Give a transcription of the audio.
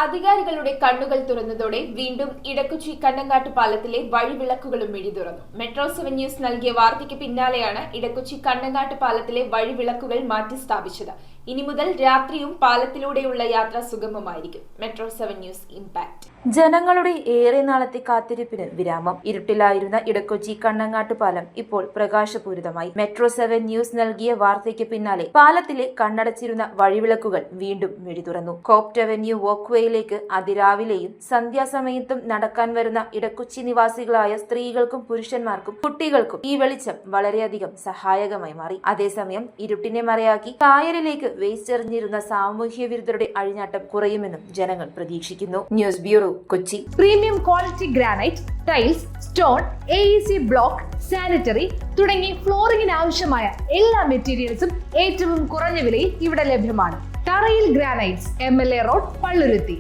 അധികാരികളുടെ കണ്ണുകൾ തുറന്നതോടെ വീണ്ടും ഇടക്കൊച്ചി കണ്ണങ്ങാട്ട് പാലത്തിലെ വഴിവിളക്കുകളും മിഴിതുറന്നു. മെട്രോ 7 ന്യൂസ് നൽകിയ വാർത്തയ്ക്ക് പിന്നാലെയാണ് ഇടക്കൊച്ചി കണ്ണങ്ങാട്ട് പാലത്തിലെ വഴിവിളക്കുകൾ മാറ്റി സ്ഥാപിച്ചത്. ഇനി മുതൽ രാത്രിയും പാലത്തിലൂടെയുള്ള യാത്ര സുഗമമായിരിക്കും. Metro 7 news impact. ജനങ്ങളുടെ ഏറെ നാളത്തെ കാത്തിരിപ്പിന് വിരാമം. ഇരുട്ടിലായിരുന്ന ഇടക്കൊച്ചി കണ്ണങ്ങാട്ട് പാലം ഇപ്പോൾ പ്രകാശപൂരിതമായി. മെട്രോ 7 ന്യൂസ് നൽകിയ വാർത്തയ്ക്ക് പിന്നാലെ പാലത്തിലെ കണ്ണടച്ചിരുന്ന വഴിവിളക്കുകൾ വീണ്ടും മിഴിതുറന്നു. കോപ്റ്റ് അവന്യൂ വോക്ക്വേയിലേക്ക് അതിരാവിലെയും സന്ധ്യാസമയത്തും നടക്കാൻ വരുന്ന ഇടക്കൊച്ചി നിവാസികളായ സ്ത്രീകൾക്കും പുരുഷന്മാർക്കും കുട്ടികൾക്കും ഈ വെളിച്ചം വളരെയധികം സഹായകമായി മാറി. അതേസമയം ഇരുട്ടിനെ മറയാക്കി കായലിലേക്ക് വേസ്റ്റ് എറിഞ്ഞിരുന്ന സാമൂഹ്യ വിരുദ്ധരുടെ അഴിഞ്ഞാട്ടം കുറയുമെന്നും ജനങ്ങൾ പ്രതീക്ഷിക്കുന്നു. News bureau, Kochi. Premium quality granite, tiles, stone, AEC block, sanitary തുടങ്ങി ഫ്ലോറിംഗിന് ആവശ്യമായ എല്ലാ മെറ്റീരിയൽസും ഏറ്റവും കുറഞ്ഞ വിലയിൽ ഇവിടെ ലഭ്യമാണ്. തറയിൽ ഗ്രാനൈറ്റ്സ്, MLA റോഡ്, പള്ളുരുത്തി.